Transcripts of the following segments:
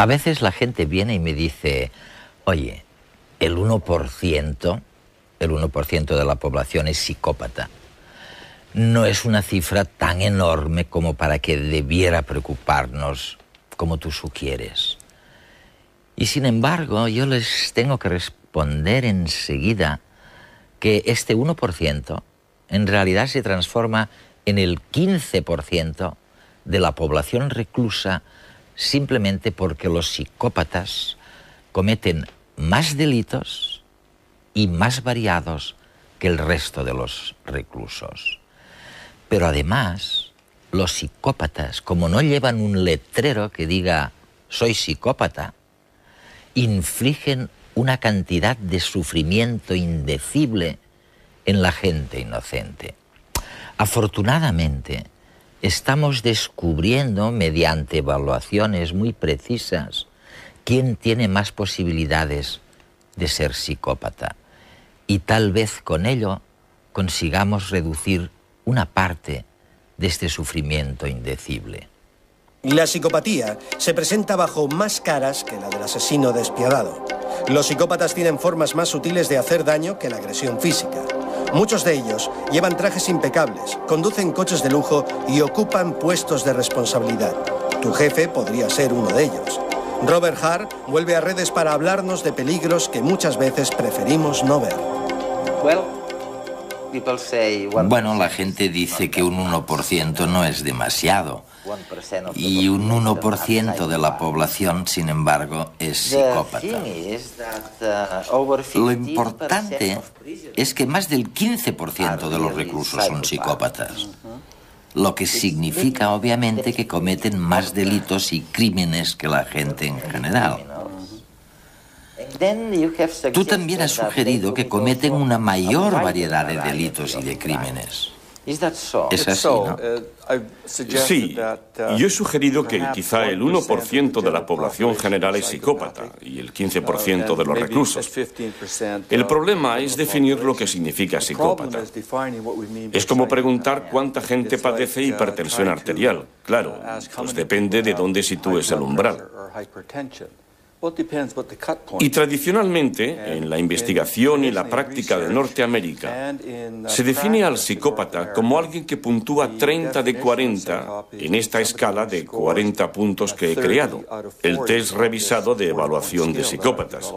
A veces la gente viene y me dice, oye, el 1% de la población es psicópata. No es una cifra tan enorme como para que debiera preocuparnos como tú sugieres. Y sin embargo, yo les tengo que responder enseguida que este 1% en realidad se transforma en el 15% de la población reclusa simplemente porque los psicópatas cometen más delitos y más variados que el resto de los reclusos. Pero además, los psicópatas, como no llevan un letrero que diga «soy psicópata», infligen una cantidad de sufrimiento indecible en la gente inocente. Afortunadamente, estamos descubriendo, mediante evaluaciones muy precisas, quién tiene más posibilidades de ser psicópata. Y tal vez con ello consigamos reducir una parte de este sufrimiento indecible. La psicopatía se presenta bajo más caras que la del asesino despiadado. Los psicópatas tienen formas más sutiles de hacer daño que la agresión física. Muchos de ellos llevan trajes impecables, conducen coches de lujo y ocupan puestos de responsabilidad. Tu jefe podría ser uno de ellos. Robert Hart vuelve a redes para hablarnos de peligros que muchas veces preferimos no ver. Bueno, la gente dice que un 1% no es demasiado. Y un 1% de la población, sin embargo, es psicópata. Lo importante es que más del 15% de los reclusos son psicópatas. Lo que significa, obviamente, que cometen más delitos y crímenes que la gente en general. Tú también has sugerido que cometen una mayor variedad de delitos y de crímenes. Es así, ¿no? Sí, yo he sugerido que quizá el 1% de la población general es psicópata y el 15% de los reclusos. El problema es definir lo que significa psicópata. Es como preguntar cuánta gente padece hipertensión arterial. Claro, pues depende de dónde sitúes el umbral. Y tradicionalmente, en la investigación y la práctica de Norteamérica, se define al psicópata como alguien que puntúa 30 de 40 en esta escala de 40 puntos que he creado, el test revisado de evaluación de psicópatas.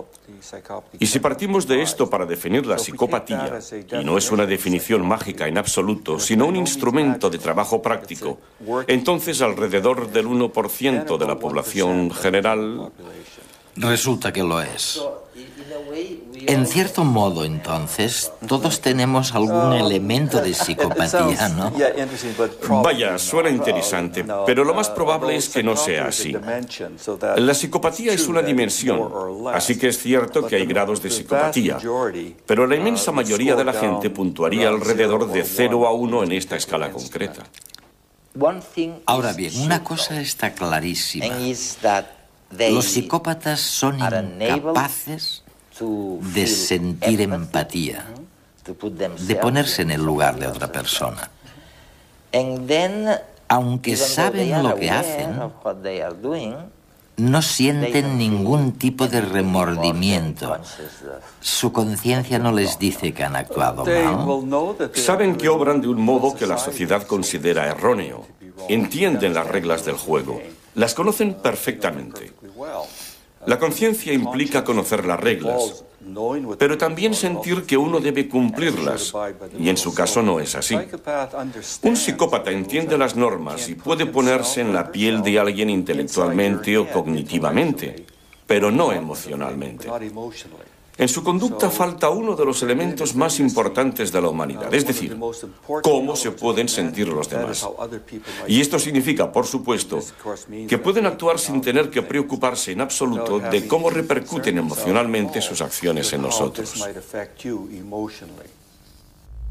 Y si partimos de esto para definir la psicopatía, y no es una definición mágica en absoluto, sino un instrumento de trabajo práctico, entonces alrededor del 1% de la población general... Resulta que lo es. En cierto modo, entonces, todos tenemos algún elemento de psicopatía, ¿no? Vaya, suena interesante, pero lo más probable es que no sea así. La psicopatía es una dimensión, así que es cierto que hay grados de psicopatía, pero la inmensa mayoría de la gente puntuaría alrededor de 0 a 1 en esta escala concreta. Ahora bien, una cosa está clarísima. Los psicópatas son incapaces de sentir empatía, de ponerse en el lugar de otra persona. Aunque saben lo que hacen, no sienten ningún tipo de remordimiento. Su conciencia no les dice que han actuado mal. Saben que obran de un modo que la sociedad considera erróneo. Entienden las reglas del juego. Las conocen perfectamente. La conciencia implica conocer las reglas, pero también sentir que uno debe cumplirlas, y en su caso no es así. Un psicópata entiende las normas y puede ponerse en la piel de alguien intelectualmente o cognitivamente, pero no emocionalmente. En su conducta falta uno de los elementos más importantes de la humanidad, es decir, cómo se pueden sentir los demás. Y esto significa, por supuesto, que pueden actuar sin tener que preocuparse en absoluto de cómo repercuten emocionalmente sus acciones en nosotros.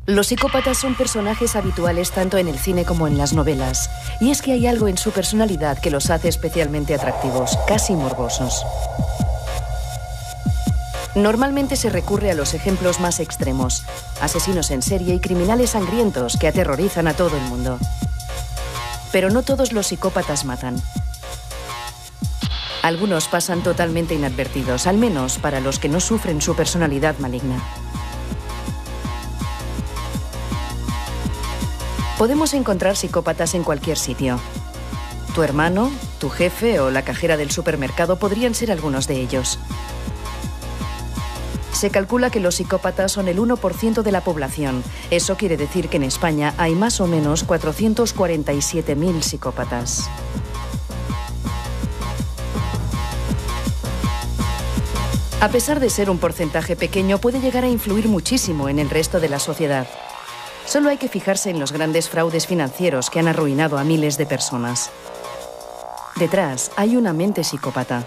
Los psicópatas son personajes habituales tanto en el cine como en las novelas. Y es que hay algo en su personalidad que los hace especialmente atractivos, casi morbosos. Normalmente se recurre a los ejemplos más extremos, asesinos en serie y criminales sangrientos que aterrorizan a todo el mundo. Pero no todos los psicópatas matan. Algunos pasan totalmente inadvertidos, al menos para los que no sufren su personalidad maligna. Podemos encontrar psicópatas en cualquier sitio. Tu hermano, tu jefe o la cajera del supermercado podrían ser algunos de ellos. Se calcula que los psicópatas son el 1% de la población. Eso quiere decir que en España hay más o menos 447.000 psicópatas. A pesar de ser un porcentaje pequeño, puede llegar a influir muchísimo en el resto de la sociedad. Solo hay que fijarse en los grandes fraudes financieros que han arruinado a miles de personas. Detrás hay una mente psicópata.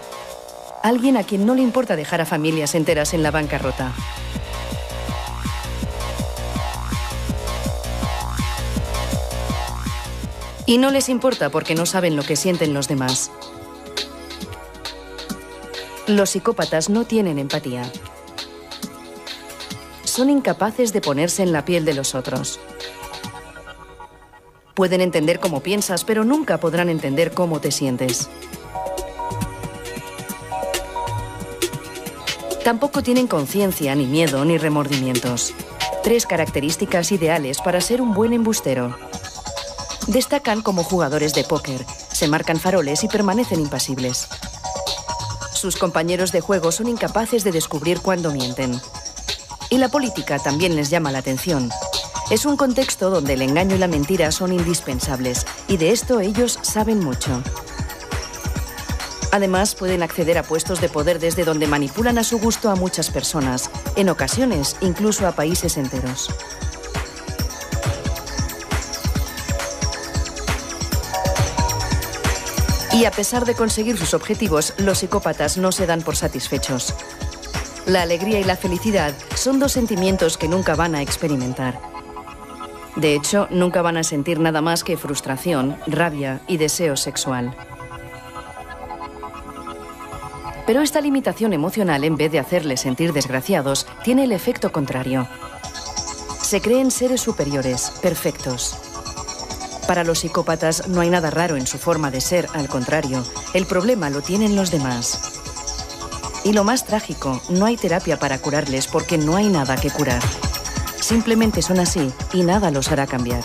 Alguien a quien no le importa dejar a familias enteras en la bancarrota. Y no les importa porque no saben lo que sienten los demás. Los psicópatas no tienen empatía. Son incapaces de ponerse en la piel de los otros. Pueden entender cómo piensas, pero nunca podrán entender cómo te sientes. Tampoco tienen conciencia, ni miedo, ni remordimientos. 3 características ideales para ser un buen embustero. Destacan como jugadores de póker, se marcan faroles y permanecen impasibles. Sus compañeros de juego son incapaces de descubrir cuándo mienten. Y la política también les llama la atención. Es un contexto donde el engaño y la mentira son indispensables, y de esto ellos saben mucho. Además, pueden acceder a puestos de poder desde donde manipulan a su gusto a muchas personas, en ocasiones incluso a países enteros. Y a pesar de conseguir sus objetivos, los psicópatas no se dan por satisfechos. La alegría y la felicidad son 2 sentimientos que nunca van a experimentar. De hecho, nunca van a sentir nada más que frustración, rabia y deseo sexual. Pero esta limitación emocional, en vez de hacerles sentir desgraciados, tiene el efecto contrario. Se creen seres superiores, perfectos. Para los psicópatas no hay nada raro en su forma de ser, al contrario, el problema lo tienen los demás. Y lo más trágico, no hay terapia para curarles porque no hay nada que curar. Simplemente son así y nada los hará cambiar.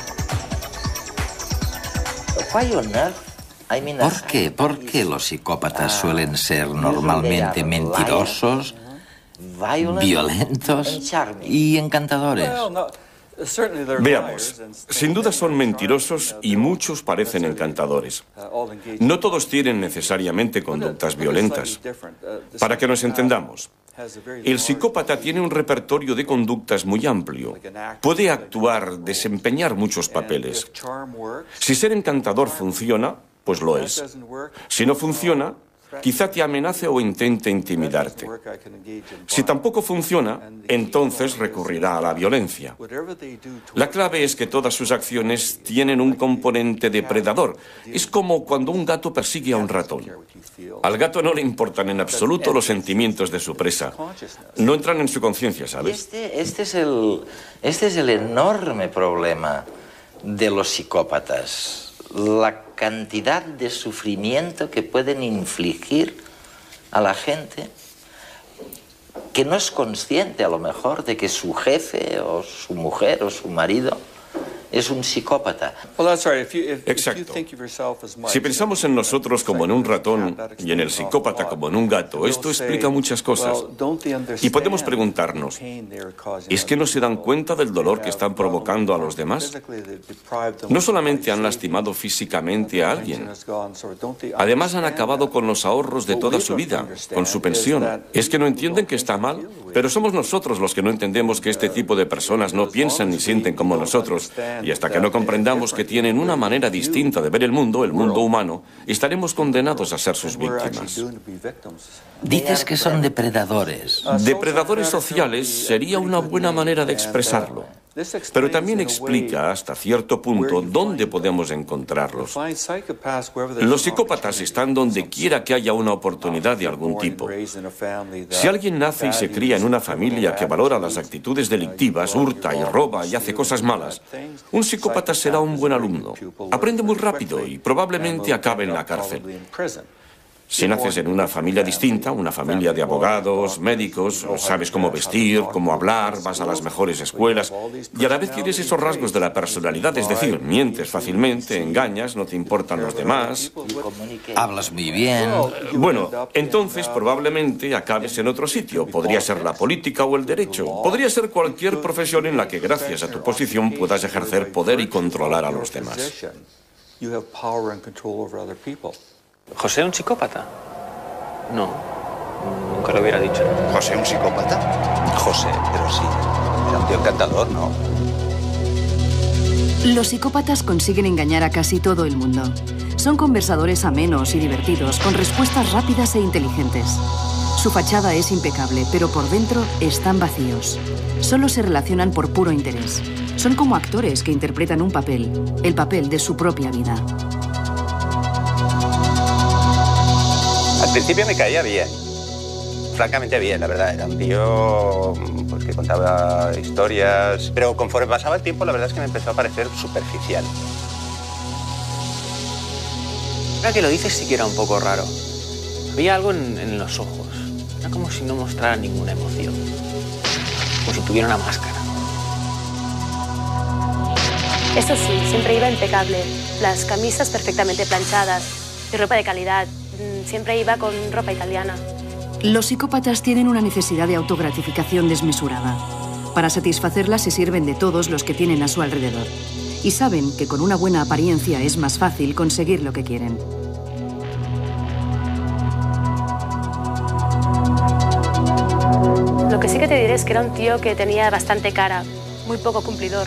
¿Por qué? ¿Por qué los psicópatas suelen ser normalmente mentirosos, violentos y encantadores? Veamos, sin duda son mentirosos y muchos parecen encantadores. No todos tienen necesariamente conductas violentas. Para que nos entendamos, el psicópata tiene un repertorio de conductas muy amplio. Puede actuar, desempeñar muchos papeles. Si ser encantador funciona, pues lo es. Si no funciona, quizá te amenace o intente intimidarte. Si tampoco funciona, entonces recurrirá a la violencia. La clave es que todas sus acciones tienen un componente depredador. Es como cuando un gato persigue a un ratón. Al gato no le importan en absoluto los sentimientos de su presa. No entran en su conciencia, ¿sabes? Este es el enorme problema de los psicópatas. La cantidad de sufrimiento que pueden infligir a la gente que no es consciente a lo mejor de que su jefe o su mujer o su marido es un psicópata. Exacto. Si pensamos en nosotros como en un ratón y en el psicópata como en un gato, esto explica muchas cosas. Y podemos preguntarnos, ¿es que no se dan cuenta del dolor que están provocando a los demás? No solamente han lastimado físicamente a alguien, además han acabado con los ahorros de toda su vida, con su pensión. ¿Es que no entienden que está mal? Pero somos nosotros los que no entendemos que este tipo de personas no piensan ni sienten como nosotros. Y hasta que no comprendamos que tienen una manera distinta de ver el mundo humano, estaremos condenados a ser sus víctimas. Dices que son depredadores. Depredadores sociales sería una buena manera de expresarlo. Pero también explica hasta cierto punto dónde podemos encontrarlos. Los psicópatas están donde quiera que haya una oportunidad de algún tipo. Si alguien nace y se cría en una familia que valora las actitudes delictivas, hurta y roba y hace cosas malas, un psicópata será un buen alumno. Aprende muy rápido y probablemente acabe en la cárcel. Si naces en una familia distinta, una familia de abogados, médicos, sabes cómo vestir, cómo hablar, vas a las mejores escuelas y a la vez tienes esos rasgos de la personalidad, es decir, mientes fácilmente, engañas, no te importan los demás. Hablas muy bien. Bueno, entonces probablemente acabes en otro sitio. Podría ser la política o el derecho. Podría ser cualquier profesión en la que gracias a tu posición puedas ejercer poder y controlar a los demás. ¿José un psicópata? No, nunca lo hubiera dicho. ¿José un psicópata? José, pero sí. Era un tío encantador, ¿no? Los psicópatas consiguen engañar a casi todo el mundo. Son conversadores amenos y divertidos, con respuestas rápidas e inteligentes. Su fachada es impecable, pero por dentro están vacíos. Solo se relacionan por puro interés. Son como actores que interpretan un papel, el papel de su propia vida. Al principio me caía bien, francamente bien, la verdad. Era un tío pues, que contaba historias, pero conforme pasaba el tiempo la verdad es que me empezó a parecer superficial. Ahora que lo dices sí que era un poco raro. Había algo en los ojos, era como si no mostrara ninguna emoción, como si tuviera una máscara. Eso sí, siempre iba impecable, las camisas perfectamente planchadas y ropa de calidad. Siempre iba con ropa italiana. Los psicópatas tienen una necesidad de autogratificación desmesurada. Para satisfacerla se sirven de todos los que tienen a su alrededor. Y saben que con una buena apariencia es más fácil conseguir lo que quieren. Lo que sí que te diré es que era un tío que tenía bastante cara, muy poco cumplidor.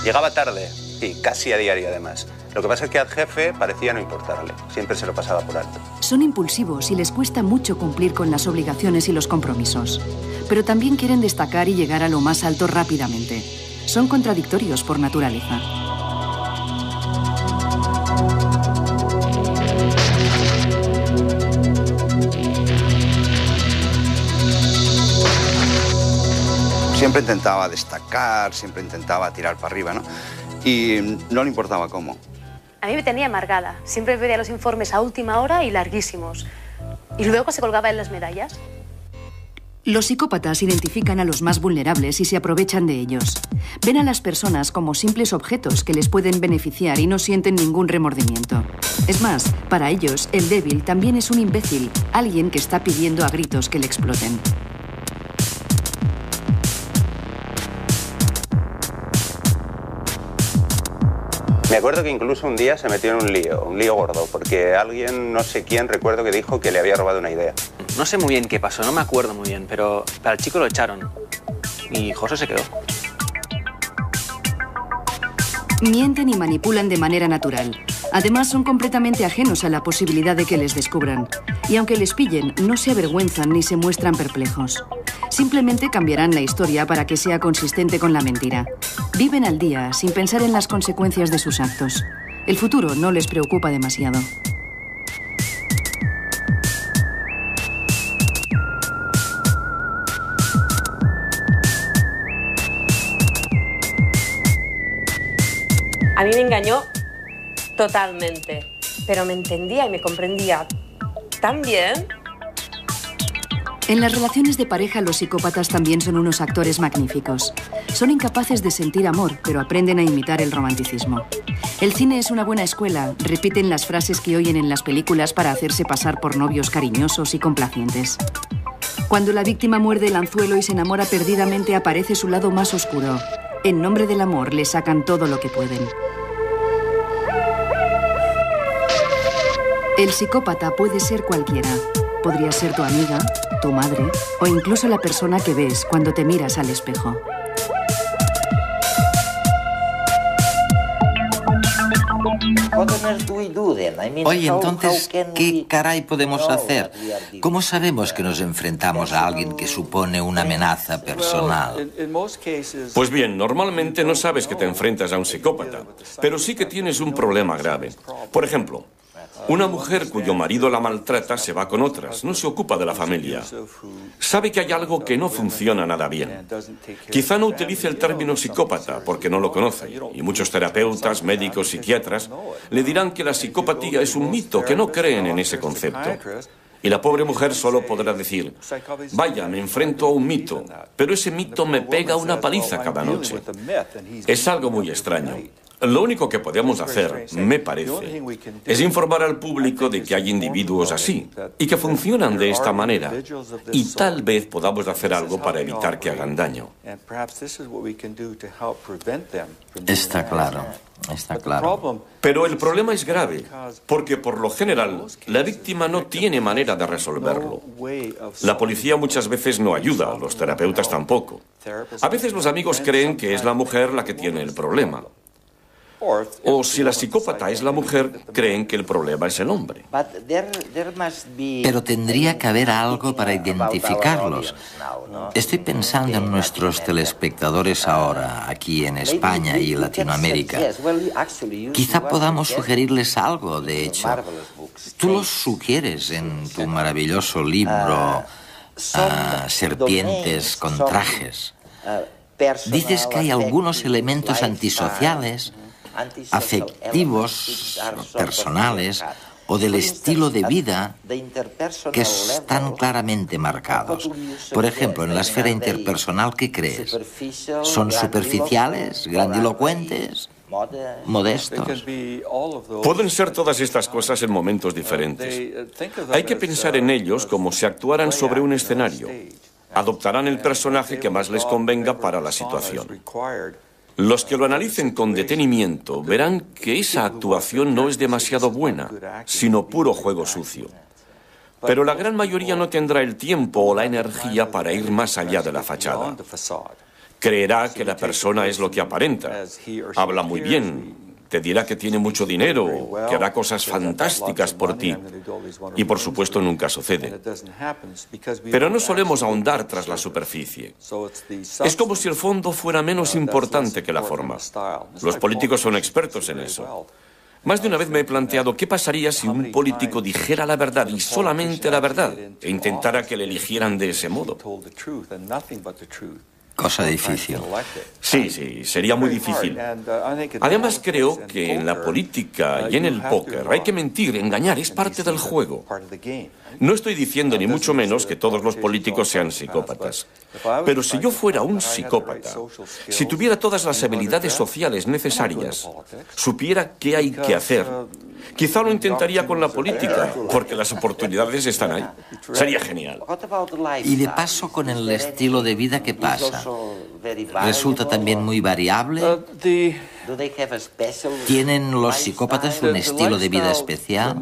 Llegaba tarde, sí, casi a diario además. Lo que pasa es que al jefe parecía no importarle, siempre se lo pasaba por alto. Son impulsivos y les cuesta mucho cumplir con las obligaciones y los compromisos. Pero también quieren destacar y llegar a lo más alto rápidamente. Son contradictorios por naturaleza. Siempre intentaba destacar, siempre intentaba tirar para arriba, ¿no? Y no le importaba cómo. A mí me tenía amargada. Siempre pedía los informes a última hora y larguísimos. Y luego se colgaba en las medallas. Los psicópatas identifican a los más vulnerables y se aprovechan de ellos. Ven a las personas como simples objetos que les pueden beneficiar y no sienten ningún remordimiento. Es más, para ellos, el débil también es un imbécil, alguien que está pidiendo a gritos que le exploten. Me acuerdo que incluso un día se metió en un lío gordo, porque alguien, no sé quién, recuerdo que dijo que le había robado una idea. No sé muy bien qué pasó, no me acuerdo muy bien, pero al chico lo echaron y José se quedó. Mienten y manipulan de manera natural. Además, son completamente ajenos a la posibilidad de que les descubran. Y aunque les pillen, no se avergüenzan ni se muestran perplejos. Simplemente cambiarán la historia para que sea consistente con la mentira. Viven al día, sin pensar en las consecuencias de sus actos. El futuro no les preocupa demasiado. A mí me engañó totalmente, pero me entendía y me comprendía tan bien. En las relaciones de pareja, los psicópatas también son unos actores magníficos. Son incapaces de sentir amor, pero aprenden a imitar el romanticismo. El cine es una buena escuela. Repiten las frases que oyen en las películas para hacerse pasar por novios cariñosos y complacientes. Cuando la víctima muerde el anzuelo y se enamora perdidamente, aparece su lado más oscuro. En nombre del amor, le sacan todo lo que pueden. El psicópata puede ser cualquiera. Podría ser tu amiga, tu madre o incluso la persona que ves cuando te miras al espejo. Oye, entonces, ¿qué caray podemos hacer? ¿Cómo sabemos que nos enfrentamos a alguien que supone una amenaza personal? Pues bien, normalmente no sabes que te enfrentas a un psicópata, pero sí que tienes un problema grave. Por ejemplo, Una mujer cuyo marido la maltrata se va con otras, no se ocupa de la familia. Sabe que hay algo que no funciona nada bien. Quizá no utilice el término psicópata porque no lo conoce, y muchos terapeutas, médicos, psiquiatras le dirán que la psicopatía es un mito, que no creen en ese concepto. Y la pobre mujer solo podrá decir, vaya, me enfrento a un mito, pero ese mito me pega una paliza cada noche. Es algo muy extraño. Lo único que podemos hacer, me parece, es informar al público de que hay individuos así y que funcionan de esta manera, y tal vez podamos hacer algo para evitar que hagan daño. Está claro, está claro. Pero el problema es grave, porque por lo general la víctima no tiene manera de resolverlo. La policía muchas veces no ayuda, los terapeutas tampoco. A veces los amigos creen que es la mujer la que tiene el problema. O si la psicópata es la mujer, creen que el problema es el hombre. Pero tendría que haber algo para identificarlos. Estoy pensando en nuestros telespectadores ahora, aquí en España y Latinoamérica. Quizá podamos sugerirles algo, de hecho. Tú los sugieres en tu maravilloso libro, Serpientes con trajes. Dices que hay algunos elementos antisociales, afectivos, personales o del estilo de vida que están claramente marcados. Por ejemplo, en la esfera interpersonal, ¿qué crees? ¿Son superficiales, grandilocuentes, modestos? Pueden ser todas estas cosas en momentos diferentes. Hay que pensar en ellos como si actuaran sobre un escenario. Adoptarán el personaje que más les convenga para la situación. Los que lo analicen con detenimiento verán que esa actuación no es demasiado buena, sino puro juego sucio. Pero la gran mayoría no tendrá el tiempo o la energía para ir más allá de la fachada. Creerá que la persona es lo que aparenta. Habla muy bien, te dirá que tiene mucho dinero, que hará cosas fantásticas por ti. Y por supuesto nunca sucede. Pero no solemos ahondar tras la superficie. Es como si el fondo fuera menos importante que la forma. Los políticos son expertos en eso. Más de una vez me he planteado qué pasaría si un político dijera la verdad y solamente la verdad e intentara que le eligieran de ese modo. Cosa difícil. Sí, sería muy difícil. Además, creo que en la política y en el póker hay que mentir, engañar, es parte del juego. No estoy diciendo ni mucho menos que todos los políticos sean psicópatas. Pero si yo fuera un psicópata, si tuviera todas las habilidades sociales necesarias, supiera qué hay que hacer, quizá lo intentaría con la política, porque las oportunidades están ahí. Sería genial. Y de paso, con el estilo de vida, ¿qué pasa? ¿Resulta también muy variable? ¿Tienen los psicópatas un estilo de vida especial?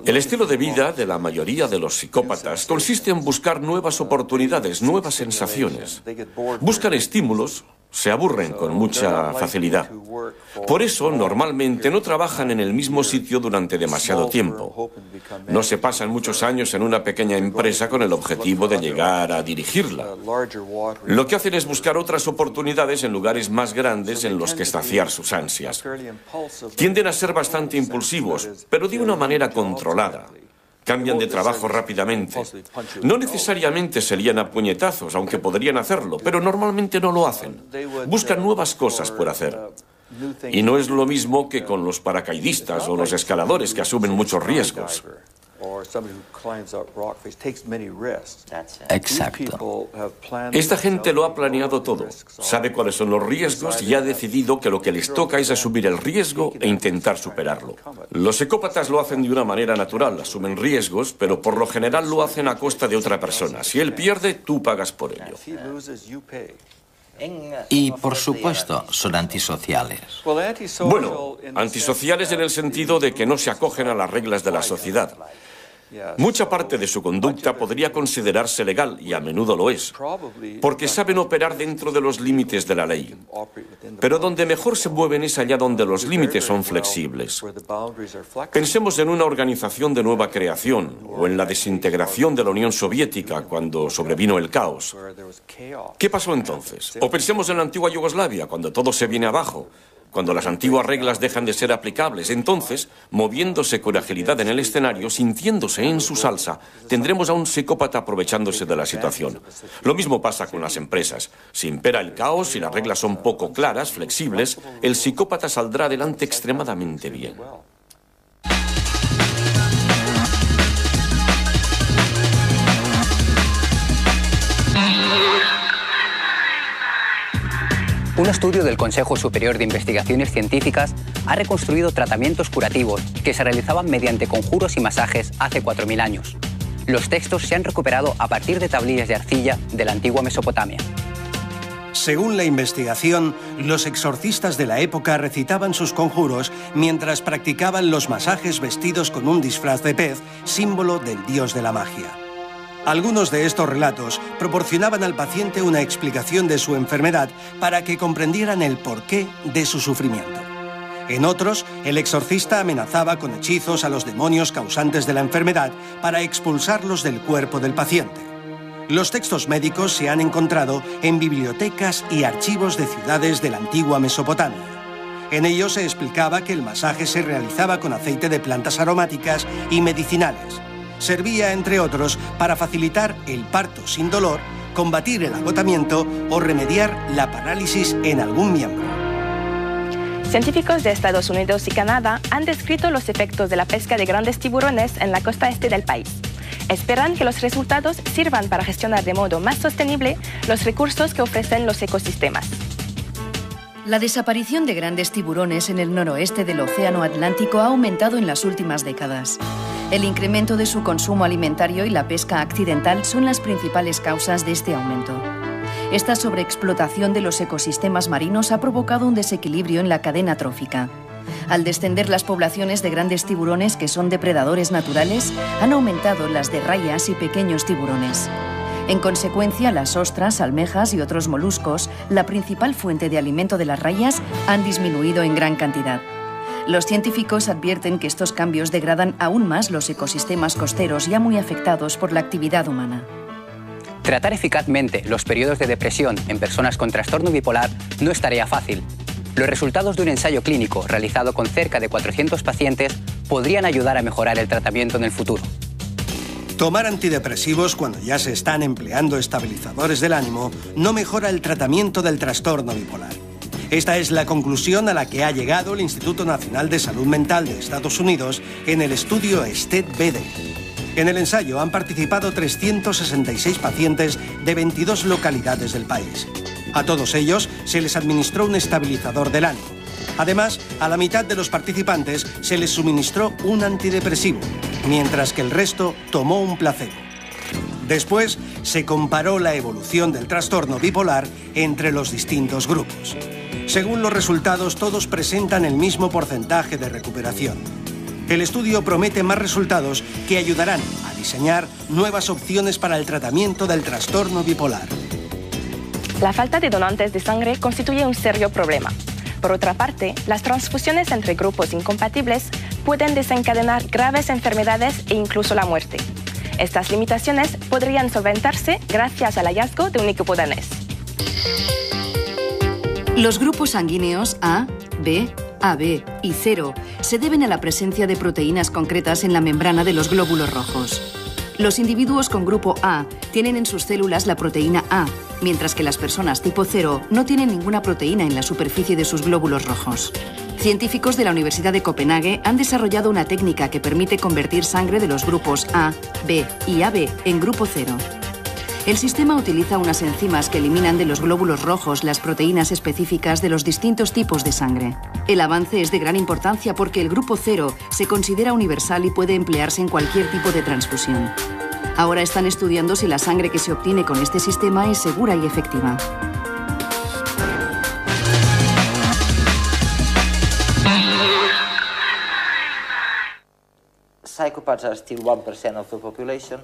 El estilo de vida de la mayoría de los psicópatas consiste en buscar nuevas oportunidades, nuevas sensaciones. Buscan estímulos, se aburren con mucha facilidad. Por eso, normalmente no trabajan en el mismo sitio durante demasiado tiempo. No se pasan muchos años en una pequeña empresa con el objetivo de llegar a dirigirla. Lo que hacen es buscar otras oportunidades en lugares más grandes en los que saciar sus ansias. Tienden a ser bastante impulsivos, pero de una manera controlada. Cambian de trabajo rápidamente. No necesariamente se lían a puñetazos, aunque podrían hacerlo, pero normalmente no lo hacen. Buscan nuevas cosas por hacer. Y no es lo mismo que con los paracaidistas o los escaladores que asumen muchos riesgos. Exacto. Esta gente lo ha planeado todo. Sabe cuáles son los riesgos y ha decidido que lo que les toca es asumir el riesgo e intentar superarlo. Los psicópatas lo hacen de una manera natural, asumen riesgos, pero por lo general lo hacen a costa de otra persona. Si él pierde, tú pagas por ello. Y, por supuesto, son antisociales. Bueno, antisociales en el sentido de que no se acogen a las reglas de la sociedad. Mucha parte de su conducta podría considerarse legal, y a menudo lo es, porque saben operar dentro de los límites de la ley. Pero donde mejor se mueven es allá donde los límites son flexibles. Pensemos en una organización de nueva creación, o en la desintegración de la Unión Soviética cuando sobrevino el caos. ¿Qué pasó entonces? O pensemos en la antigua Yugoslavia, cuando todo se viene abajo. cuando las antiguas reglas dejan de ser aplicables. Entonces, moviéndose con agilidad en el escenario, sintiéndose en su salsa, tendremos a un psicópata aprovechándose de la situación. Lo mismo pasa con las empresas. Si impera el caos, si las reglas son poco claras, flexibles, el psicópata saldrá adelante extremadamente bien. Un estudio del Consejo Superior de Investigaciones Científicas ha reconstruido tratamientos curativos que se realizaban mediante conjuros y masajes hace 4000 años. Los textos se han recuperado a partir de tablillas de arcilla de la antigua Mesopotamia. Según la investigación, los exorcistas de la época recitaban sus conjuros mientras practicaban los masajes vestidos con un disfraz de pez, símbolo del dios de la magia. Algunos de estos relatos proporcionaban al paciente una explicación de su enfermedad para que comprendieran el porqué de su sufrimiento. En otros, el exorcista amenazaba con hechizos a los demonios causantes de la enfermedad para expulsarlos del cuerpo del paciente. Los textos médicos se han encontrado en bibliotecas y archivos de ciudades de la antigua Mesopotamia. En ellos se explicaba que el masaje se realizaba con aceite de plantas aromáticas y medicinales. Servía, entre otros, para facilitar el parto sin dolor, combatir el agotamiento o remediar la parálisis en algún miembro. Científicos de Estados Unidos y Canadá han descrito los efectos de la pesca de grandes tiburones en la costa este del país. Esperan que los resultados sirvan para gestionar de modo más sostenible los recursos que ofrecen los ecosistemas. La desaparición de grandes tiburones en el noroeste del Océano Atlántico ha aumentado en las últimas décadas. El incremento de su consumo alimentario y la pesca accidental son las principales causas de este aumento. Esta sobreexplotación de los ecosistemas marinos ha provocado un desequilibrio en la cadena trófica. Al descender las poblaciones de grandes tiburones, que son depredadores naturales, han aumentado las de rayas y pequeños tiburones. En consecuencia, las ostras, almejas y otros moluscos, la principal fuente de alimento de las rayas, han disminuido en gran cantidad. Los científicos advierten que estos cambios degradan aún más los ecosistemas costeros ya muy afectados por la actividad humana. Tratar eficazmente los periodos de depresión en personas con trastorno bipolar no es tarea fácil. Los resultados de un ensayo clínico realizado con cerca de 400 pacientes podrían ayudar a mejorar el tratamiento en el futuro. Tomar antidepresivos cuando ya se están empleando estabilizadores del ánimo no mejora el tratamiento del trastorno bipolar. Esta es la conclusión a la que ha llegado el Instituto Nacional de Salud Mental de Estados Unidos en el estudio STED-BD. En el ensayo han participado 366 pacientes de 22 localidades del país. A todos ellos se les administró un estabilizador del ánimo. Además, a la mitad de los participantes se les suministró un antidepresivo, mientras que el resto tomó un placebo. Después, se comparó la evolución del trastorno bipolar entre los distintos grupos. Según los resultados, todos presentan el mismo porcentaje de recuperación. El estudio promete más resultados que ayudarán a diseñar nuevas opciones para el tratamiento del trastorno bipolar. La falta de donantes de sangre constituye un serio problema. Por otra parte, las transfusiones entre grupos incompatibles pueden desencadenar graves enfermedades e incluso la muerte. Estas limitaciones podrían solventarse gracias al hallazgo de un equipo danés. Los grupos sanguíneos A, B, AB y 0 se deben a la presencia de proteínas concretas en la membrana de los glóbulos rojos. Los individuos con grupo A tienen en sus células la proteína A, mientras que las personas tipo 0 no tienen ninguna proteína en la superficie de sus glóbulos rojos. Científicos de la Universidad de Copenhague han desarrollado una técnica que permite convertir sangre de los grupos A, B y AB en grupo 0. El sistema utiliza unas enzimas que eliminan de los glóbulos rojos las proteínas específicas de los distintos tipos de sangre. El avance es de gran importancia porque el grupo 0 se considera universal y puede emplearse en cualquier tipo de transfusión. Ahora están estudiando si la sangre que se obtiene con este sistema es segura y efectiva.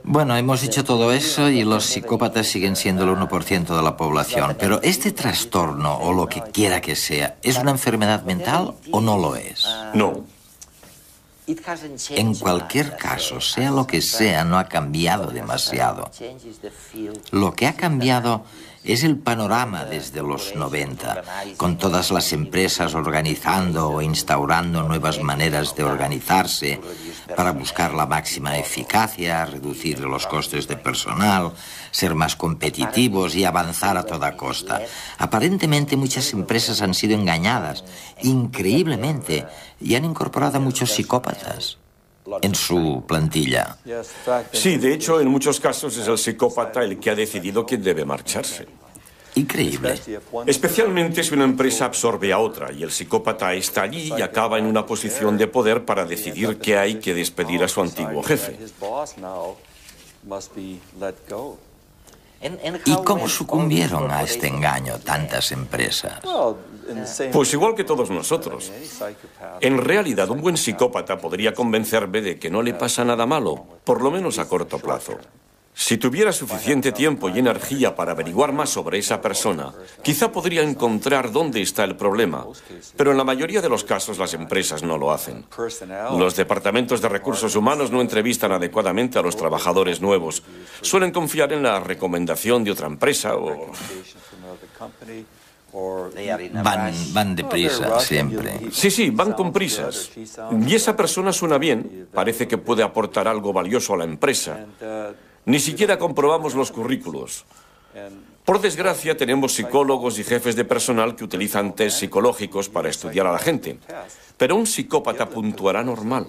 Bueno, hemos dicho todo eso y los psicópatas siguen siendo el 1% de la población. Pero este trastorno, o lo que quiera que sea, ¿es una enfermedad mental o no lo es? No. En cualquier caso, sea lo que sea, no ha cambiado demasiado. Lo que ha cambiado es el panorama desde los 90, con todas las empresas organizando o instaurando nuevas maneras de organizarse para buscar la máxima eficacia, reducir los costes de personal, ser más competitivos y avanzar a toda costa. Aparentemente muchas empresas han sido engañadas, increíblemente, y han incorporado a muchos psicópatas en su plantilla. Sí, de hecho, en muchos casos es el psicópata el que ha decidido quién debe marcharse. Increíble. Especialmente si una empresa absorbe a otra y el psicópata está allí y acaba en una posición de poder para decidir que hay que despedir a su antiguo jefe. ¿Y cómo sucumbieron a este engaño tantas empresas? Pues igual que todos nosotros. En realidad, un buen psicópata podría convencerme de que no le pasa nada malo, por lo menos a corto plazo. Si tuviera suficiente tiempo y energía para averiguar más sobre esa persona, quizá podría encontrar dónde está el problema. Pero en la mayoría de los casos las empresas no lo hacen. Los departamentos de recursos humanos no entrevistan adecuadamente a los trabajadores nuevos. Suelen confiar en la recomendación de otra empresa o... Van deprisa siempre. Sí, van con prisas. Y esa persona suena bien, parece que puede aportar algo valioso a la empresa. Ni siquiera comprobamos los currículos. Por desgracia, tenemos psicólogos y jefes de personal que utilizan test psicológicos para estudiar a la gente. Pero un psicópata puntuará normal.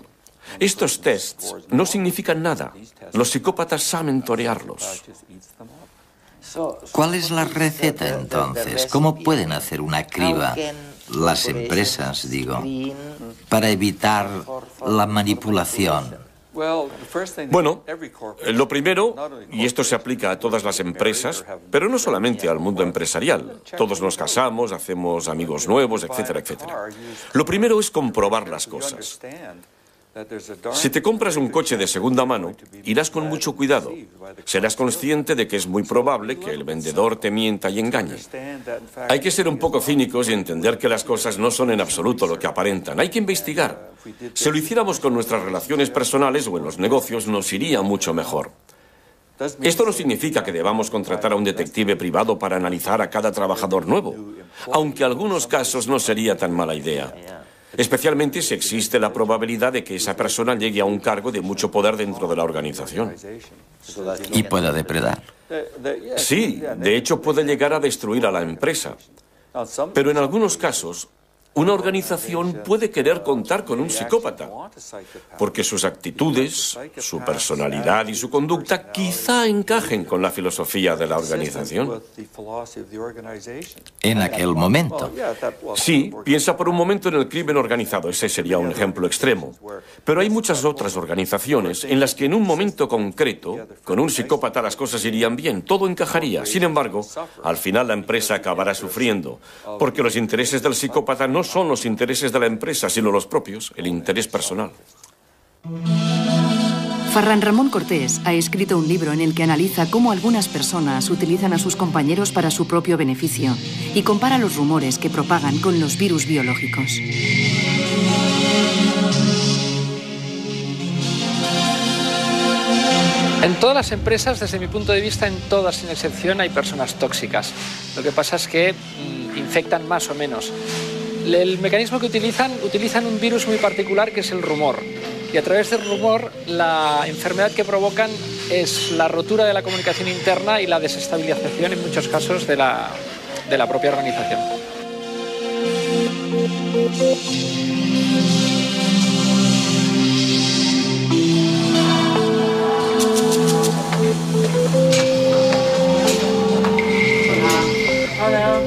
Estos tests no significan nada. Los psicópatas saben torearlos. ¿Cuál es la receta entonces? ¿Cómo pueden hacer una criba las empresas, digo, para evitar la manipulación? Bueno, lo primero, y esto se aplica a todas las empresas, pero no solamente al mundo empresarial. Todos nos casamos, hacemos amigos nuevos, etcétera, etcétera. Lo primero es comprobar las cosas. Si te compras un coche de segunda mano, irás con mucho cuidado. Serás consciente de que es muy probable que el vendedor te mienta y engañe. Hay que ser un poco cínicos y entender que las cosas no son en absoluto lo que aparentan. Hay que investigar. Si lo hiciéramos con nuestras relaciones personales o en los negocios, nos iría mucho mejor. Esto no significa que debamos contratar a un detective privado para analizar a cada trabajador nuevo, aunque en algunos casos no sería tan mala idea. Especialmente si existe la probabilidad de que esa persona llegue a un cargo de mucho poder dentro de la organización. Y pueda depredar. Sí, de hecho puede llegar a destruir a la empresa. Pero en algunos casos, una organización puede querer contar con un psicópata, porque sus actitudes, su personalidad y su conducta quizá encajen con la filosofía de la organización. En aquel momento. Sí, piensa por un momento en el crimen organizado, ese sería un ejemplo extremo. Pero hay muchas otras organizaciones en las que en un momento concreto, con un psicópata las cosas irían bien, todo encajaría. Sin embargo, al final la empresa acabará sufriendo, porque los intereses del psicópata no son los intereses de la empresa, sino los propios, el interés personal. Ferran Ramón Cortés ha escrito un libro en el que analiza cómo algunas personas utilizan a sus compañeros para su propio beneficio y compara los rumores que propagan con los virus biológicos. En todas las empresas, desde mi punto de vista, en todas sin excepción, hay personas tóxicas. Lo que pasa es que infectan más o menos. El mecanismo que utilizan un virus muy particular que es el rumor. Y a través del rumor, la enfermedad que provocan es la rotura de la comunicación interna y la desestabilización, en muchos casos, de la propia organización. Hola.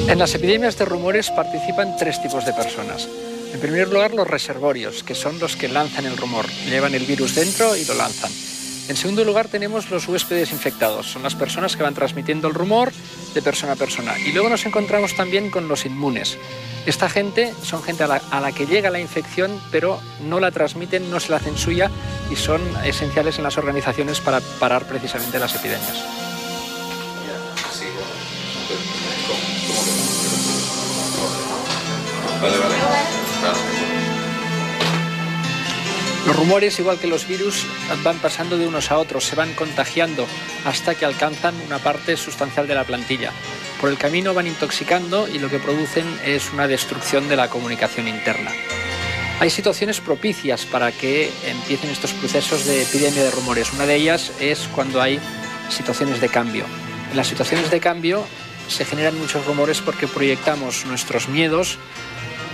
En las epidemias de rumores participan tres tipos de personas. En primer lugar, los reservorios, que son los que lanzan el rumor. Llevan el virus dentro y lo lanzan. En segundo lugar, tenemos los huéspedes infectados. Son las personas que van transmitiendo el rumor de persona a persona. Y luego nos encontramos también con los inmunes. Esta gente son gente a la que llega la infección, pero no la transmiten, no se la hacen suya y son esenciales en las organizaciones para parar precisamente las epidemias. Vale. Claro. Los rumores, igual que los virus, van pasando de unos a otros, se van contagiando hasta que alcanzan una parte sustancial de la plantilla. Por el camino van intoxicando y lo que producen es una destrucción de la comunicación interna. Hay situaciones propicias para que empiecen estos procesos de epidemia de rumores. Una de ellas es cuando hay situaciones de cambio. En las situaciones de cambio se generan muchos rumores porque proyectamos nuestros miedos,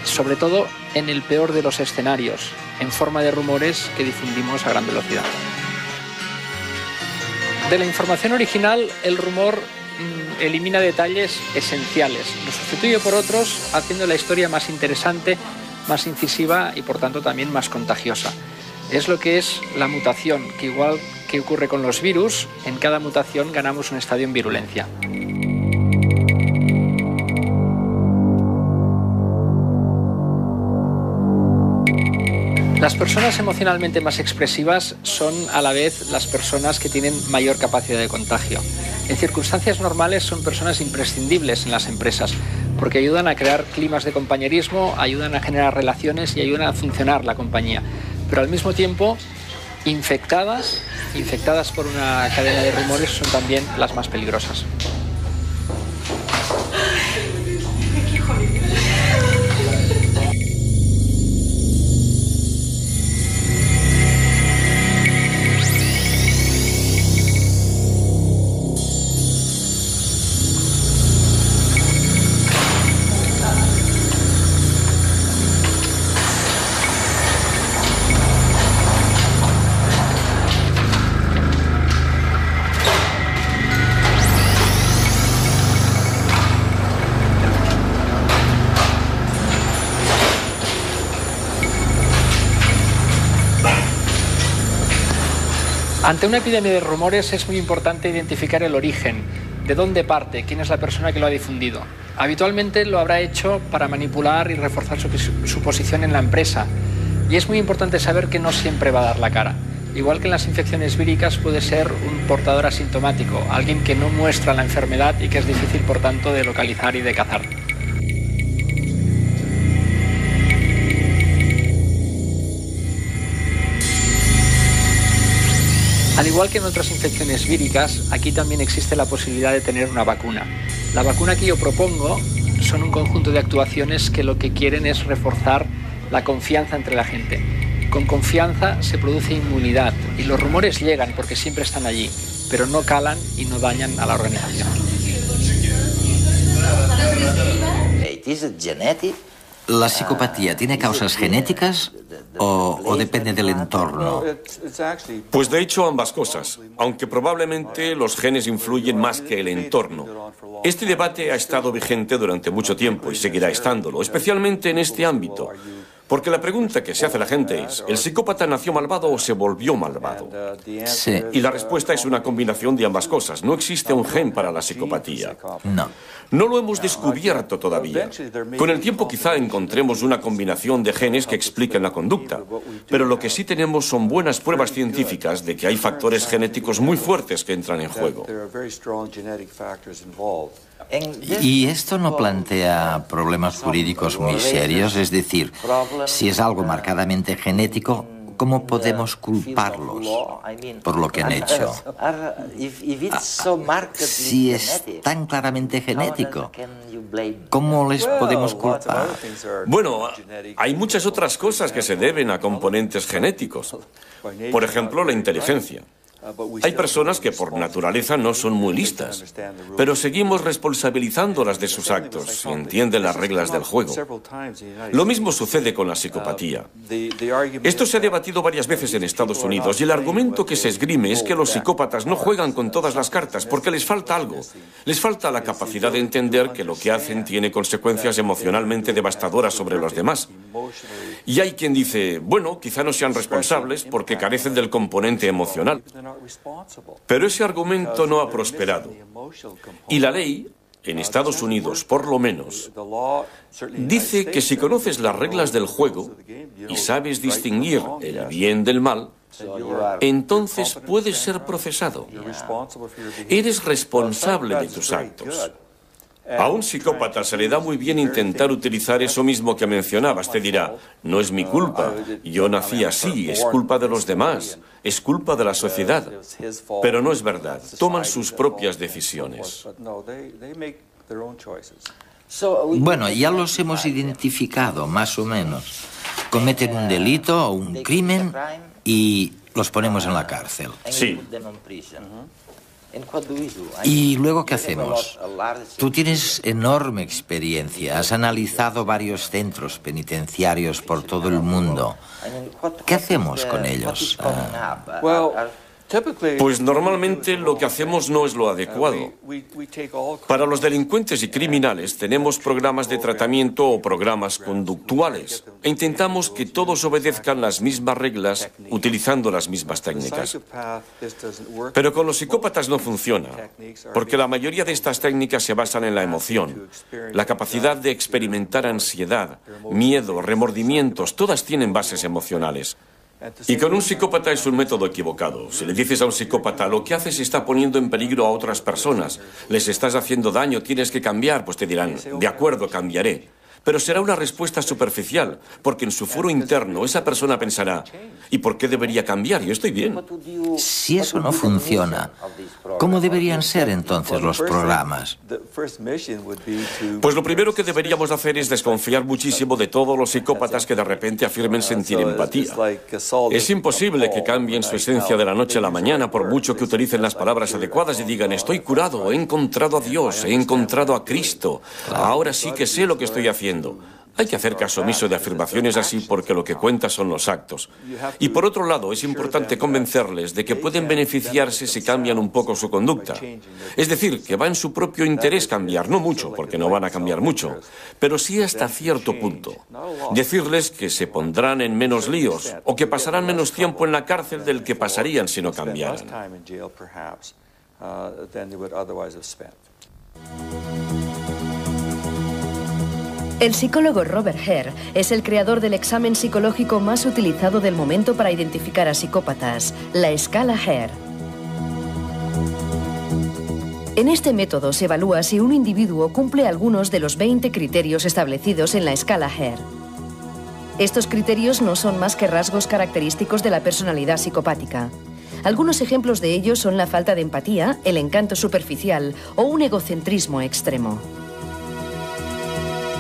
sobre todo en el peor de los escenarios, en forma de rumores que difundimos a gran velocidad. De la información original, el rumor elimina detalles esenciales, lo sustituye por otros, haciendo la historia más interesante, más incisiva y por tanto también más contagiosa. Es lo que es la mutación, que igual que ocurre con los virus, en cada mutación ganamos un estadio en virulencia. Las personas emocionalmente más expresivas son a la vez las personas que tienen mayor capacidad de contagio. En circunstancias normales son personas imprescindibles en las empresas porque ayudan a crear climas de compañerismo, ayudan a generar relaciones y ayudan a funcionar la compañía. Pero al mismo tiempo, infectadas por una cadena de rumores son también las más peligrosas. Ante una epidemia de rumores es muy importante identificar el origen, de dónde parte, quién es la persona que lo ha difundido. Habitualmente lo habrá hecho para manipular y reforzar su posición en la empresa. Y es muy importante saber que no siempre va a dar la cara. Igual que en las infecciones víricas puede ser un portador asintomático, alguien que no muestra la enfermedad y que es difícil por tanto de localizar y de cazar. Al igual que en otras infecciones víricas, aquí también existe la posibilidad de tener una vacuna. La vacuna que yo propongo son un conjunto de actuaciones que lo que quieren es reforzar la confianza entre la gente. Con confianza se produce inmunidad y los rumores llegan porque siempre están allí, pero no calan y no dañan a la organización. ¿La psicopatía tiene causas genéticas o depende del entorno? Pues de hecho ambas cosas, aunque probablemente los genes influyen más que el entorno. Este debate ha estado vigente durante mucho tiempo y seguirá estándolo, especialmente en este ámbito. Porque la pregunta que se hace la gente es, ¿el psicópata nació malvado o se volvió malvado? Sí. Y la respuesta es una combinación de ambas cosas. No existe un gen para la psicopatía. No. No lo hemos descubierto todavía. Con el tiempo quizá encontremos una combinación de genes que expliquen la conducta. Pero lo que sí tenemos son buenas pruebas científicas de que hay factores genéticos muy fuertes que entran en juego. ¿Y esto no plantea problemas jurídicos muy serios? Es decir, si es algo marcadamente genético, ¿cómo podemos culparlos por lo que han hecho? Si es tan claramente genético, ¿cómo les podemos culpar? Bueno, hay muchas otras cosas que se deben a componentes genéticos. Por ejemplo, la inteligencia. Hay personas que por naturaleza no son muy listas, pero seguimos responsabilizándolas de sus actos y entienden las reglas del juego. Lo mismo sucede con la psicopatía. Esto se ha debatido varias veces en Estados Unidos y el argumento que se esgrime es que los psicópatas no juegan con todas las cartas porque les falta algo. Les falta la capacidad de entender que lo que hacen tiene consecuencias emocionalmente devastadoras sobre los demás. Y hay quien dice, bueno, quizá no sean responsables porque carecen del componente emocional. Pero ese argumento no ha prosperado. Y la ley, en Estados Unidos por lo menos, dice que si conoces las reglas del juego y sabes distinguir el bien del mal, entonces puedes ser procesado. Eres responsable de tus actos. A un psicópata se le da muy bien intentar utilizar eso mismo que mencionabas. Te dirá, no es mi culpa, yo nací así, es culpa de los demás, es culpa de la sociedad. Pero no es verdad, toman sus propias decisiones. Bueno, ya los hemos identificado, más o menos. Cometen un delito o un crimen y los ponemos en la cárcel. Sí. ¿Y luego qué hacemos? Tú tienes enorme experiencia, has analizado varios centros penitenciarios por todo el mundo. ¿Qué hacemos con ellos? Pues normalmente lo que hacemos no es lo adecuado. Para los delincuentes y criminales tenemos programas de tratamiento o programas conductuales e intentamos que todos obedezcan las mismas reglas utilizando las mismas técnicas. Pero con los psicópatas no funciona, porque la mayoría de estas técnicas se basan en la emoción, la capacidad de experimentar ansiedad, miedo, remordimientos, todas tienen bases emocionales. Y con un psicópata es un método equivocado. Si le dices a un psicópata, lo que haces está poniendo en peligro a otras personas, les estás haciendo daño, tienes que cambiar, pues te dirán, de acuerdo, cambiaré. Pero será una respuesta superficial, porque en su foro interno esa persona pensará, ¿y por qué debería cambiar? Yo estoy bien. Si eso no funciona, ¿cómo deberían ser entonces los programas? Pues lo primero que deberíamos hacer es desconfiar muchísimo de todos los psicópatas que de repente afirmen sentir empatía. Es imposible que cambien su esencia de la noche a la mañana por mucho que utilicen las palabras adecuadas y digan, estoy curado, he encontrado a Dios, he encontrado a Cristo, ahora sí que sé lo que estoy haciendo. Hay que hacer caso omiso de afirmaciones así porque lo que cuenta son los actos. Y por otro lado, es importante convencerles de que pueden beneficiarse si cambian un poco su conducta. Es decir, que va en su propio interés cambiar, no mucho, porque no van a cambiar mucho, pero sí hasta cierto punto. Decirles que se pondrán en menos líos o que pasarán menos tiempo en la cárcel del que pasarían si no cambiaran. El psicólogo Robert Hare es el creador del examen psicológico más utilizado del momento para identificar a psicópatas, la escala Hare. En este método se evalúa si un individuo cumple algunos de los 20 criterios establecidos en la escala Hare. Estos criterios no son más que rasgos característicos de la personalidad psicopática. Algunos ejemplos de ellos son la falta de empatía, el encanto superficial o un egocentrismo extremo.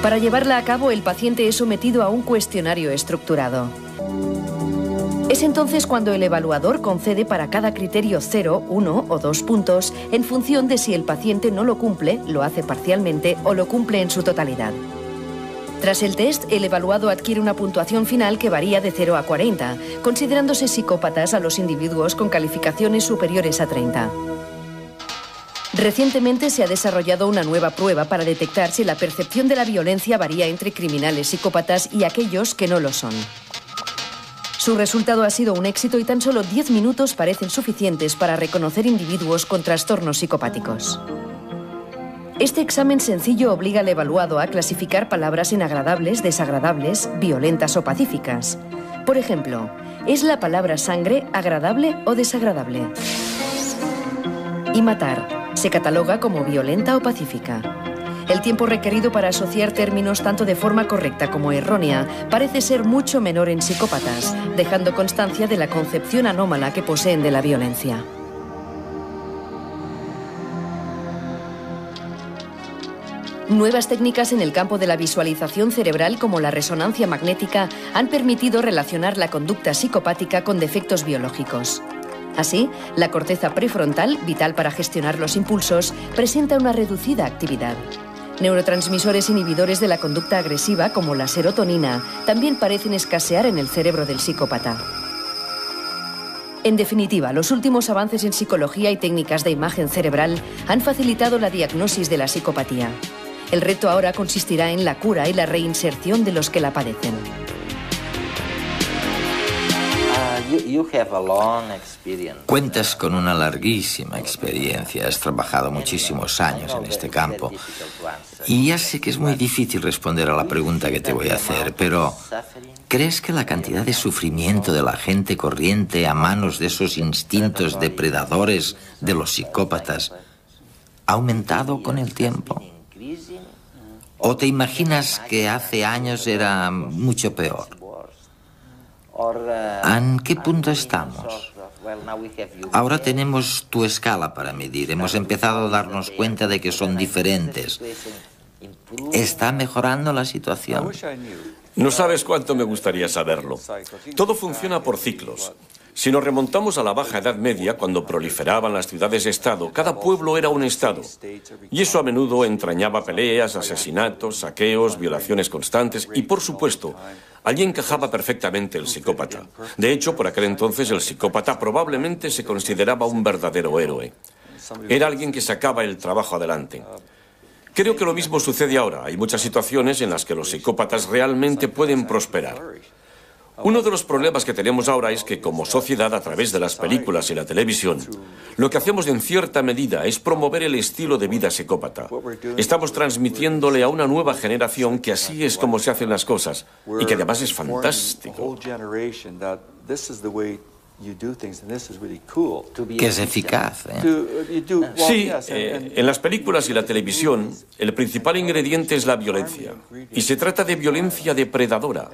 Para llevarla a cabo, el paciente es sometido a un cuestionario estructurado. Es entonces cuando el evaluador concede para cada criterio 0, 1 o 2 puntos en función de si el paciente no lo cumple, lo hace parcialmente o lo cumple en su totalidad. Tras el test, el evaluado adquiere una puntuación final que varía de 0 a 40, considerándose psicópatas a los individuos con calificaciones superiores a 30. Recientemente se ha desarrollado una nueva prueba para detectar si la percepción de la violencia varía entre criminales psicópatas y aquellos que no lo son. Su resultado ha sido un éxito y tan solo 10 minutos parecen suficientes para reconocer individuos con trastornos psicopáticos. Este examen sencillo obliga al evaluado a clasificar palabras en agradables, desagradables, violentas o pacíficas. Por ejemplo, ¿es la palabra sangre agradable o desagradable? Y matar, ¿se cataloga como violenta o pacífica? El tiempo requerido para asociar términos tanto de forma correcta como errónea parece ser mucho menor en psicópatas, dejando constancia de la concepción anómala que poseen de la violencia. Nuevas técnicas en el campo de la visualización cerebral como la resonancia magnética han permitido relacionar la conducta psicopática con defectos biológicos. Así, la corteza prefrontal, vital para gestionar los impulsos, presenta una reducida actividad. Neurotransmisores inhibidores de la conducta agresiva, como la serotonina, también parecen escasear en el cerebro del psicópata. En definitiva, los últimos avances en psicología y técnicas de imagen cerebral han facilitado la diagnosis de la psicopatía. El reto ahora consistirá en la cura y la reinserción de los que la padecen. Cuentas con una larguísima experiencia, has trabajado muchísimos años en este campo. Y ya sé que es muy difícil responder a la pregunta que te voy a hacer, pero ¿crees que la cantidad de sufrimiento de la gente corriente a manos de esos instintos depredadores de los psicópatas ha aumentado con el tiempo? ¿O te imaginas que hace años era mucho peor? ¿En qué punto estamos? Ahora tenemos tu escala para medir. Hemos empezado a darnos cuenta de que son diferentes. ¿Está mejorando la situación? No sabes cuánto me gustaría saberlo. Todo funciona por ciclos. Si nos remontamos a la Baja Edad Media, cuando proliferaban las ciudades-estado, cada pueblo era un estado. Y eso a menudo entrañaba peleas, asesinatos, saqueos, violaciones constantes y, por supuesto, allí encajaba perfectamente el psicópata. De hecho, por aquel entonces el psicópata probablemente se consideraba un verdadero héroe. Era alguien que sacaba el trabajo adelante. Creo que lo mismo sucede ahora. Hay muchas situaciones en las que los psicópatas realmente pueden prosperar. Uno de los problemas que tenemos ahora es que, como sociedad, a través de las películas y la televisión, lo que hacemos en cierta medida es promover el estilo de vida psicópata. Estamos transmitiéndole a una nueva generación que así es como se hacen las cosas y que además es fantástico. Que es eficaz, ¿eh? Sí, en las películas y la televisión, el principal ingrediente es la violencia. Y se trata de violencia depredadora.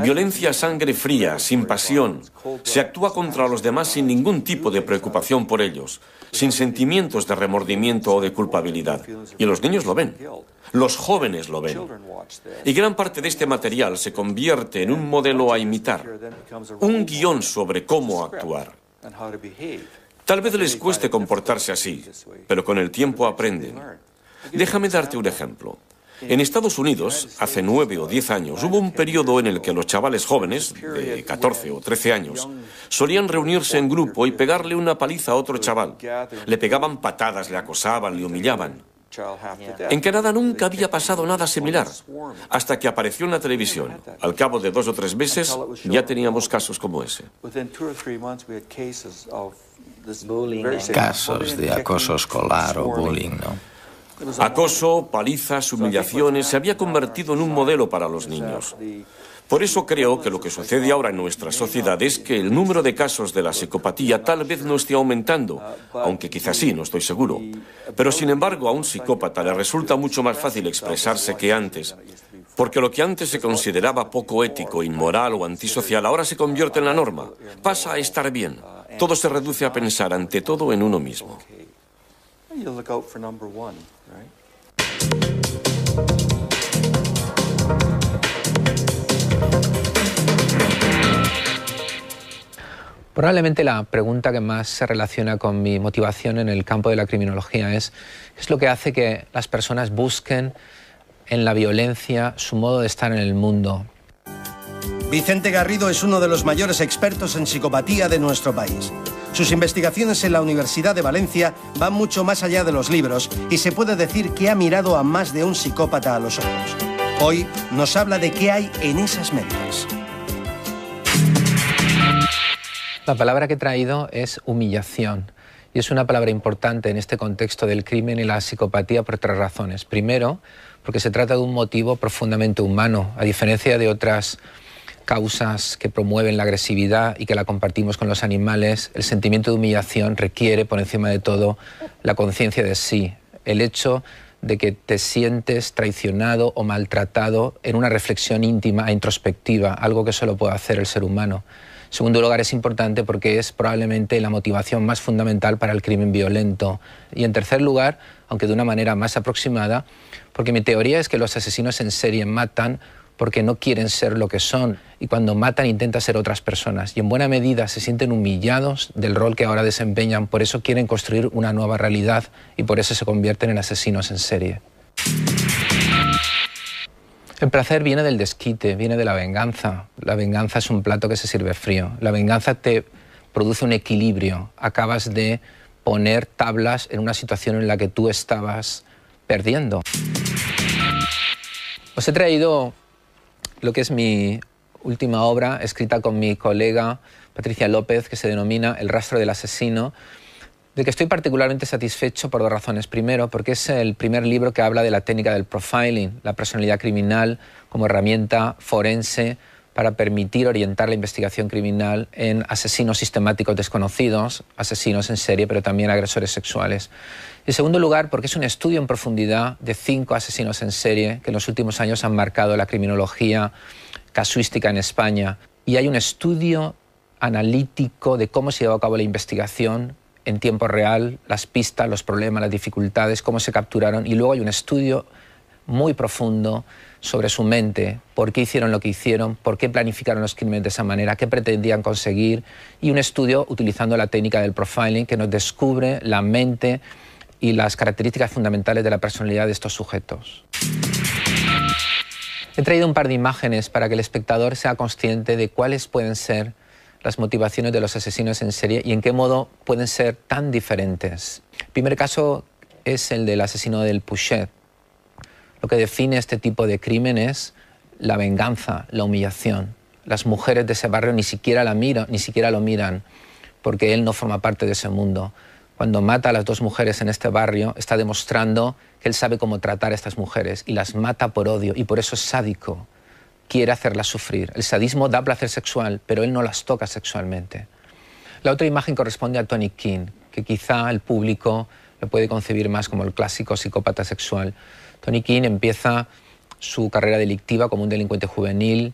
Violencia a sangre fría, sin pasión. Se actúa contra los demás sin ningún tipo de preocupación por ellos, sin sentimientos de remordimiento o de culpabilidad. Y los niños lo ven. Los jóvenes lo ven. Y gran parte de este material se convierte en un modelo a imitar, un guión sobre cómo actuar. Tal vez les cueste comportarse así, pero con el tiempo aprenden. Déjame darte un ejemplo. En Estados Unidos, hace 9 o 10 años, hubo un periodo en el que los chavales jóvenes, de 14 o 13 años, solían reunirse en grupo y pegarle una paliza a otro chaval. Le pegaban patadas, le acosaban, le humillaban. En Canadá nunca había pasado nada similar, hasta que apareció en la televisión. Al cabo de 2 o 3 meses, ya teníamos casos como ese. Casos de acoso escolar o bullying, ¿no? Acoso, palizas, humillaciones, se había convertido en un modelo para los niños. Por eso creo que lo que sucede ahora en nuestra sociedad es que el número de casos de la psicopatía tal vez no esté aumentando, aunque quizás sí, no estoy seguro. Pero sin embargo a un psicópata le resulta mucho más fácil expresarse que antes, porque lo que antes se consideraba poco ético, inmoral o antisocial ahora se convierte en la norma. Pasa a estar bien. Todo se reduce a pensar ante todo en uno mismo. Probablemente la pregunta que más se relaciona con mi motivación en el campo de la criminología es lo que hace que las personas busquen en la violencia su modo de estar en el mundo. Vicente Garrido es uno de los mayores expertos en psicopatía de nuestro país. Sus investigaciones en la Universidad de Valencia van mucho más allá de los libros y se puede decir que ha mirado a más de un psicópata a los ojos. Hoy nos habla de qué hay en esas mentes. La palabra que he traído es humillación y es una palabra importante en este contexto del crimen y la psicopatía por 3 razones. Primero, porque se trata de un motivo profundamente humano, a diferencia de otras causas que promueven la agresividad y que la compartimos con los animales. El sentimiento de humillación requiere, por encima de todo, la conciencia de sí, el hecho de que te sientes traicionado o maltratado en una reflexión íntima e introspectiva, algo que solo puede hacer el ser humano. En segundo lugar, es importante porque es probablemente la motivación más fundamental para el crimen violento. Y en tercer lugar, aunque de una manera más aproximada, porque mi teoría es que los asesinos en serie matan porque no quieren ser lo que son y cuando matan intentan ser otras personas y en buena medida se sienten humillados del rol que ahora desempeñan, por eso quieren construir una nueva realidad y por eso se convierten en asesinos en serie. El placer viene del desquite, viene de la venganza. La venganza es un plato que se sirve frío. La venganza te produce un equilibrio. Acabas de poner tablas en una situación en la que tú estabas perdiendo. Os he traído lo que es mi última obra, escrita con mi colega Patricia López, que se denomina El rastro del asesino, del que estoy particularmente satisfecho por 2 razones. Primero, porque es el primer libro que habla de la técnica del profiling, la personalidad criminal como herramienta forense para permitir orientar la investigación criminal en asesinos sistemáticos desconocidos, asesinos en serie, pero también agresores sexuales. En segundo lugar, porque es un estudio en profundidad de 5 asesinos en serie que en los últimos años han marcado la criminología casuística en España. Y hay un estudio analítico de cómo se llevó a cabo la investigación en tiempo real, las pistas, los problemas, las dificultades, cómo se capturaron. Y luego hay un estudio muy profundo sobre su mente, por qué hicieron lo que hicieron, por qué planificaron los crímenes de esa manera, qué pretendían conseguir, y un estudio utilizando la técnica del profiling que nos descubre la mente y las características fundamentales de la personalidad de estos sujetos. He traído un par de imágenes para que el espectador sea consciente de cuáles pueden ser las motivaciones de los asesinos en serie y en qué modo pueden ser tan diferentes. El primer caso es el del asesino del Pouchet. Lo que define este tipo de crimen es la venganza, la humillación. Las mujeres de ese barrio ni siquiera lo miran, porque él no forma parte de ese mundo. Cuando mata a las 2 mujeres en este barrio, está demostrando que él sabe cómo tratar a estas mujeres y las mata por odio, y por eso es sádico. Quiere hacerlas sufrir. El sadismo da placer sexual, pero él no las toca sexualmente. La otra imagen corresponde a Tony King, que quizá el público lo puede concebir más como el clásico psicópata sexual. Tony King empieza su carrera delictiva como un delincuente juvenil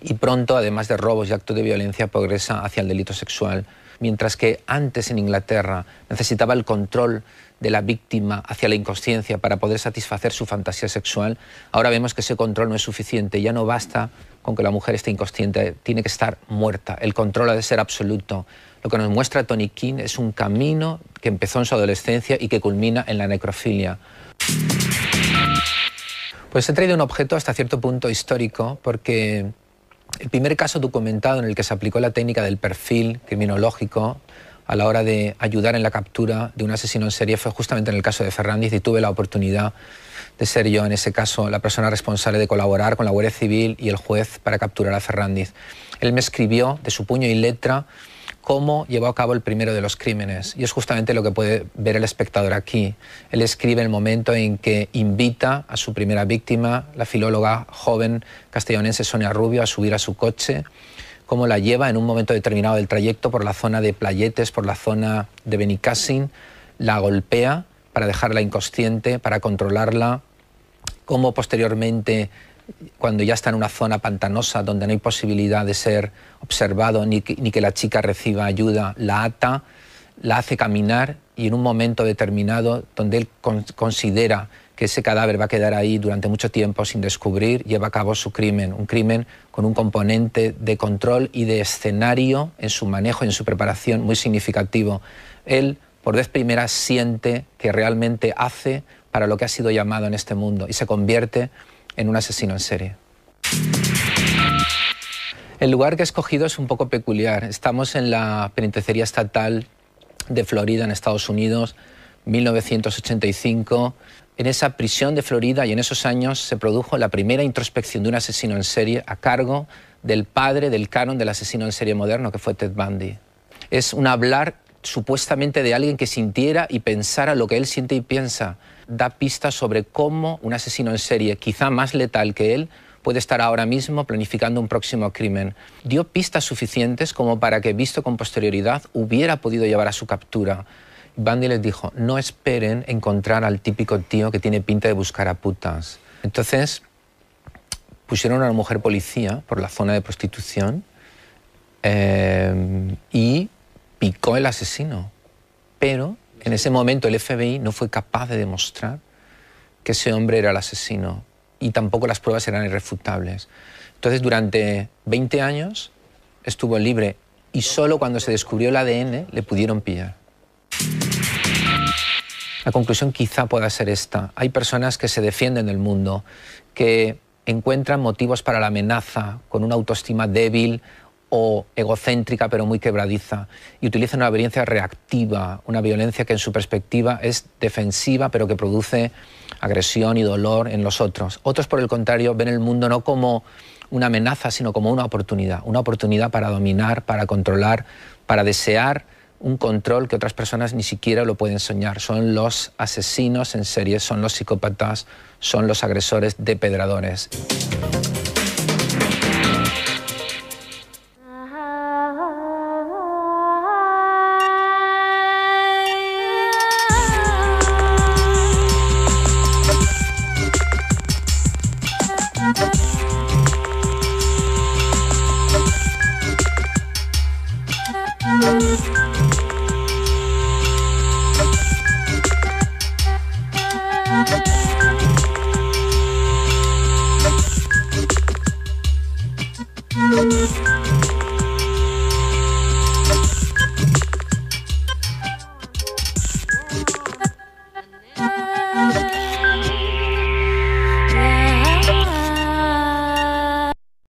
y pronto, además de robos y actos de violencia, progresa hacia el delito sexual. Mientras que antes en Inglaterra necesitaba el control de la víctima hacia la inconsciencia para poder satisfacer su fantasía sexual, ahora vemos que ese control no es suficiente. Ya no basta con que la mujer esté inconsciente, tiene que estar muerta. El control ha de ser absoluto. Lo que nos muestra Tony King es un camino que empezó en su adolescencia y que culmina en la necrofilia. Pues he traído un objeto hasta cierto punto histórico porque el primer caso documentado en el que se aplicó la técnica del perfil criminológico a la hora de ayudar en la captura de un asesino en serie fue justamente en el caso de Ferrandiz, y tuve la oportunidad de ser yo en ese caso la persona responsable de colaborar con la Guardia Civil y el juez para capturar a Ferrandiz. Él me escribió de su puño y letra cómo llevó a cabo el primero de los crímenes, y es justamente lo que puede ver el espectador aquí. Él escribe el momento en que invita a su primera víctima, la filóloga joven castellonense Sonia Rubio, a subir a su coche, cómo la lleva en un momento determinado del trayecto por la zona de Playetes, por la zona de Benicàssim, la golpea para dejarla inconsciente, para controlarla, cómo posteriormente, cuando ya está en una zona pantanosa donde no hay posibilidad de ser observado ni que la chica reciba ayuda, la ata, la hace caminar, y en un momento determinado donde él considera que ese cadáver va a quedar ahí durante mucho tiempo sin descubrir, lleva a cabo su crimen, un crimen con un componente de control y de escenario en su manejo y en su preparación muy significativo. Él, por vez primera, siente que realmente hace para lo que ha sido llamado en este mundo y se convierte en un asesino en serie. El lugar que he escogido es un poco peculiar. Estamos en la penitenciaría estatal de Florida, en Estados Unidos, 1985. En esa prisión de Florida y en esos años se produjo la primera introspección de un asesino en serie a cargo del padre del canon del asesino en serie moderno, que fue Ted Bundy. Es un hablar supuestamente de alguien que sintiera y pensara lo que él siente y piensa. Da pistas sobre cómo un asesino en serie, quizá más letal que él, puede estar ahora mismo planificando un próximo crimen. Dio pistas suficientes como para que, visto con posterioridad, hubiera podido llevar a su captura. Bundy les dijo: no esperen encontrar al típico tío que tiene pinta de buscar a putas. Entonces pusieron a una mujer policía por la zona de prostitución y picó el asesino. Pero en ese momento el FBI no fue capaz de demostrar que ese hombre era el asesino, y tampoco las pruebas eran irrefutables. Entonces, durante 20 años estuvo libre, y solo cuando se descubrió el ADN le pudieron pillar. La conclusión quizá pueda ser esta: hay personas que se defienden del mundo, que encuentran motivos para la amenaza con una autoestima débil o egocéntrica pero muy quebradiza, y utilizan una violencia reactiva, una violencia que en su perspectiva es defensiva pero que produce agresión y dolor en los otros. Otros, por el contrario, ven el mundo no como una amenaza, sino como una oportunidad para dominar, para controlar, para desear un control que otras personas ni siquiera lo pueden soñar. Son los asesinos en serie, son los psicópatas, son los agresores depredadores.